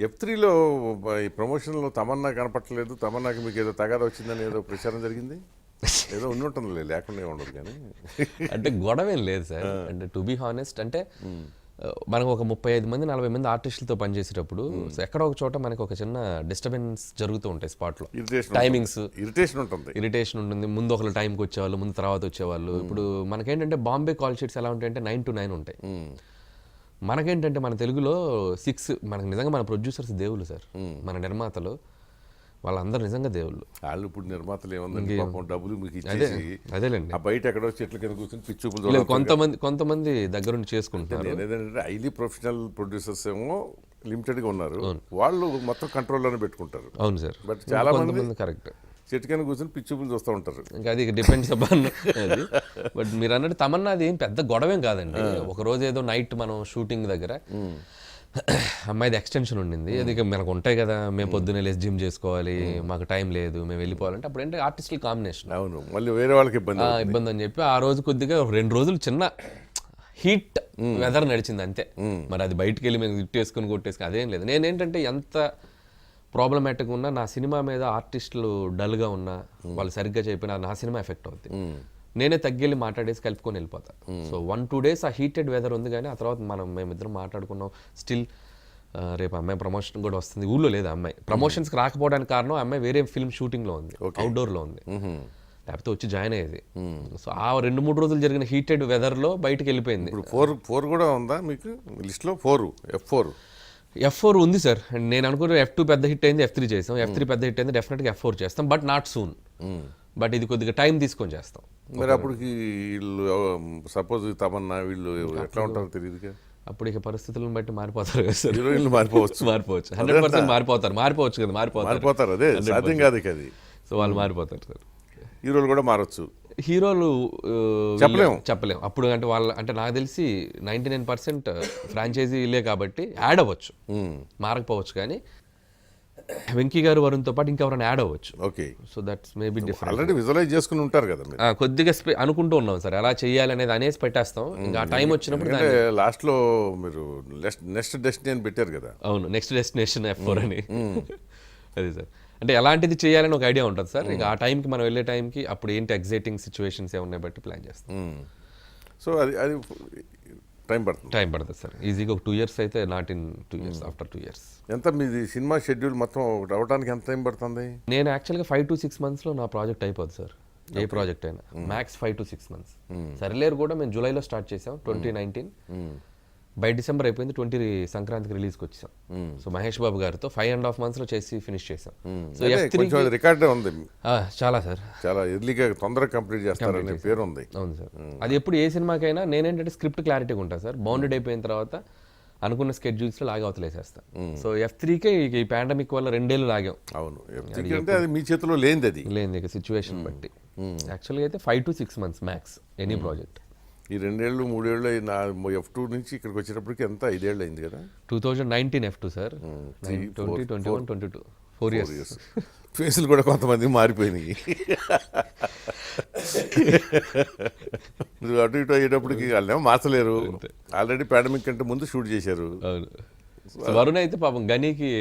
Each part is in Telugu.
F3లో ఈ ప్రమోషన్‌లో తమన్నా కనపడట్లేదు. తమన్నాకి మీకేదో తగాదా వచ్చిందని ఏదో ప్రచారం జరిగింది? ఏదో ఉండుంటుందిలే లేకుండా ఏమి ఉండదు కానీ. అంటే గొడవేం లేదు సార్. అంటే టు బీ హానెస్ట్ అంటే మనకు ఒక 35 మంది 40 మంది ఆర్టిస్టులతో పనిచేసేటప్పుడు ఎక్కడో ఒక చోట మనకి ఒక చిన్న డిస్టర్బెన్స్ జరుగుతూ ఉంటాయి స్పాట్లో. టైమింగ్స్ ఇరిటేషన్ ఉంటుంది. ముందు ఒకళ్ళు టైంకి వచ్చేవాళ్ళు, ముందు తర్వాత వచ్చేవాళ్ళు. ఇప్పుడు మనకేంటంటే బాంబే కాల్ షీట్స్ ఎలా ఉంటాయంటే 9 to 9 ఉంటాయి. మనకేంటంటే మన తెలుగులో 6 మనకు నిజంగా మన ప్రొడ్యూసర్స్ దేవుళ్ళు సార్. మన నిర్మాతలు వాళ్ళందరూ నిజంగా దేవుళ్ళు. వాళ్ళు ఇప్పుడు నిర్మాతలు ఏముందండి పాపం డబ్బులు మీకు ఇచ్చేసి అదేలేండి ఆ బయట ఎక్కడో చెట్ల కింద కూర్చొని పిచ్చి చూపులు కొంతమంది దగ్గరుండి చేసుకుంటారు. ఏదంటే హైలీ ప్రొఫెషనల్ ప్రొడ్యూసర్స్ ఏమో లిమిటెడ్గా ఉన్నారు. వాళ్ళు మొత్తం కంట్రోల్లోనే పెట్టుకుంటారు. అవును సార్. బట్ చాలా మంది కరెక్ట్ చెట్టు కింద కూర్చొని పిచ్చి చూపులు చూస్తూ ఉంటారు. ఇంకా అది డిపెండ్స్ అపాన్ అది. బట్ మీరు అన్నట్టు తమన్నా అది ఏం పెద్ద గొడవేం కాదండి. ఒక రోజు ఏదో నైట్ మనం షూటింగ్ దగ్గర అమ్మాయిది ఎక్స్టెన్షన్ ఉండింది. అది మనకు ఉంటాయి కదా, మేము పొద్దున్నే లేసి జిమ్ చేసుకోవాలి, మాకు టైం లేదు, మేము వెళ్ళిపోవాలంటే అప్పుడు ఏంటంటే ఆర్టిస్టుల కాంబినేషన్. అవును, మళ్ళీ వేరే వాళ్ళకి ఇబ్బంది అని చెప్పి ఆ రోజు కొద్దిగా 2 రోజులు చిన్న హీట్ వెదర్ నడిచింది అంతే. మరి అది బయటికి వెళ్ళి మేము కొట్టేసుకుని అదేం లేదు. నేనేంటంటే ఎంత ప్రాబ్లమాటిక్ ఉన్నా నా సినిమా మీద ఆర్టిస్టులు డల్గా ఉన్నా, వాళ్ళు సరిగ్గా చెప్పినా నా సినిమా ఎఫెక్ట్ అవుతుంది. నేనే తగ్గెళ్ళి మాట్లాడేసి కలుపుకొని వెళ్ళిపోతా. సో 1-2 days ఆ హీటెడ్ వెదర్ ఉంది, కానీ ఆ తర్వాత మేమిద్దరం మాట్లాడుకున్నాం. స్టిల్ రేపు అమ్మాయి ప్రమోషన్ కూడా వస్తుంది. ఊళ్ళో లేదు అమ్మాయి. ప్రమోషన్స్కి రాకపోవడానికి కారణం అమ్మాయి వేరే ఫిల్మ్ షూటింగ్లో ఉంది, అవుట్డోర్లో ఉంది, లేకపోతే వచ్చి జాయిన్ అయ్యేది. సో ఆ 2-3 రోజులు జరిగిన హీటెడ్ వెదర్లో బయటకు వెళ్ళిపోయింది. ఇప్పుడు 4 కూడా ఉందా మీకు లిస్ట్లో? F4 ఉంది సార్. నేను అనుకున్న F2 పెద్ద హిట్ అయింది, F3 చేసాం. F3 పెద్ద హిట్ అయింది, డెఫినెట్గా F4 చేస్తాం. But not soon. బట్ ఇది కొద్దిగా టైం తీసుకొని చేస్తాం. మరి అప్పటికి వీళ్ళు సపోజ్ తమన్నా వీళ్ళు ఎట్లా ఉంటారో తెలియదు. అప్పుడు ఇక పరిస్థితులను బట్టి మారిపోతారు కదా సార్. హీరోయిన్లు మారిపోవచ్చు 100% మారిపోవచ్చు కదా. మారిపోతారు, అదే సాధ్యం కాదు అది. సో వాళ్ళు మారిపోతారు సార్. హీరోలు కూడా మారచ్చు. హీరోలు చెప్పలేము అప్పుడు. అంటే నాకు తెలిసి 99% ఫ్రాంచైజీలే కాబట్టి యాడ్ అవ్వచ్చు, మారకపోవచ్చు. కానీ వెంకీ గారు వరుణ్తో పాటు ఇంకెవరైనా యాడ్ అవ్వచ్చు. Okay, so that's maybe different. Already visualise చేసుకుని ఉంటారు కదా. కొద్దిగా అనుకుంటూ ఉన్నాం సార్ ఎలా చేయాలి అనేది, అనేసి పెట్టేస్తాం. ఇంకా ఆ టైం వచ్చినప్పుడు లాస్ట్లో మీరు నెక్స్ట్ డెస్టినేషన్ పెట్టారు కదా. అవును, నెక్స్ట్ డెస్టినేషన్ F4 అని. అది సార్. అంటే ఎలాంటిది చేయాలని ఒక ఐడియా ఉంటుంది సార్. ఇంకా ఆ టైంకి మనం వెళ్ళే టైంకి అప్పుడు ఏంటి ఎగ్జైటింగ్ సిచ్యువేషన్స్ ఏమున్నాయి బట్టి ప్లాన్ చేస్తాం. సో అది టైం పడుతుంది సార్. ఈజీగా ఒక 2 years అయితే, not in 2 years, after 2 years. ఎంత మీది సినిమా షెడ్యూల్ మొత్తం అవడానికి ఎంత టైం పడుతుంది? నేను యాక్చువల్గా 5 to 6 monthsలో నా ప్రాజెక్ట్ అయిపోతుంది సార్. ఏ ప్రాజెక్ట్ అయినా మ్యాక్స్ 5 to 6 months. సరిలేరు కూడా మేము జూలైలో స్టార్ట్ చేసాం 2019. బై డిసెంబర్ అయిపోయింది, 20 సంక్రాంతికి రిలీజ్కి వచ్చాం. సో మహేష్ బాబు గారితో 5.5 monthsలో చేసి ఫినిష్ చేసాం. సో F3 రికార్డే ఉంది చాలా సార్. చాలా ఎర్లీగా తొందరగా కంప్లీట్ చేస్తారనే పేరు ఉంది. అవును సార్. అది ఎప్పుడు ఏ సినిమాకైనా నేనేంటంటే స్క్రిప్ట్ క్లారిటీగా ఉంటుంది సార్. బౌండెడ్ అయిపోయిన తర్వాత అనుకున్న స్కెడ్యూల్స్లో లాగా అవతలేసేస్తా. సో F3కే ఈ పాండమిక్ వల్ల 2 ఏళ్ళు లాగాం. అవును, అంటే అది మీ చేతిలో లేనిది ఇక సిచ్యువేషన్ బట్టి. యాక్చువల్గా అయితే 5 to 6 months max any project. ఈ 2 ఏళ్ళు 3 ఏళ్ళు F2 నుంచి ఇక్కడికి వచ్చేటప్పటికి ఎంత 5 ఏళ్ళు అయింది కదా. 2019 F2 సార్. 20, 21, 22 4 years. ఫేసులు కూడా కొంతమంది మారిపోయినాయి. అటు ఇటు అయ్యేటప్పటికి వాళ్ళేమో మార్చలేరు. ఆల్రెడీ పాండమిక్ కంటే ముందు షూట్ చేశారు. వరుణ్ అయితే పాపం గనికి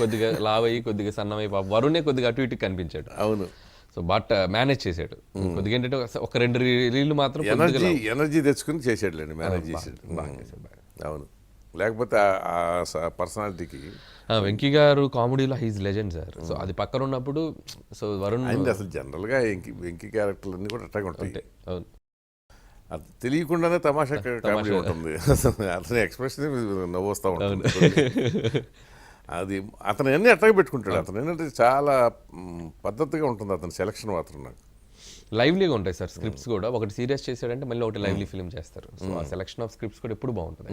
కొద్దిగా లావయ్యి కొద్దిగా సన్నమై పాపం వరుణే కొద్దిగా అటు ఇటు కనిపించాడు. అవును. సో బట్ మేనేజ్ చేశాడు. కొద్దిగా ఏంటంటే ఒక 2 రీళ్ళు మాత్రం ఎనర్జీ తెచ్చుకుని చేసాడులేండి, మేనేజ్ చేసాడు. అవును, లేకపోతే ఆ పర్సనాలిటీకి. వెంకీ గారు కామెడీలో హీజ్ లెజెండ్ సార్. సో అది పక్కన ఉన్నప్పుడు సో వరుణ్ అసలు జనరల్గా వెంకీ క్యారెక్టర్లు అన్నీ కూడా అట్టాగా ఉంటాయి. అవును, అది తెలియకుండానే తమాషా కామెడీ ఉంటుంది. అతని ఎక్స్ప్రెషన్ నవ్వు వస్తూ ఉంటుంది. అది అతను అన్నీ అట్టగా పెట్టుకుంటాడు. అతను ఏంటంటే చాలా పద్ధతిగా ఉంటుంది అతని సెలక్షన్ మాత్రం. నాకు లైవ్లీగా ఉంటాయి సార్ స్క్రిప్ట్స్ కూడా. ఒకటి సీరియస్ చేశాడంటే మళ్ళీ ఒకటి లైవ్లీ ఫిల్మ్ చేస్తారు. సో ఆ సెలక్షన్ ఆఫ్ స్క్రిప్ట్స్ కూడా ఎప్పుడు బాగుంటుంది.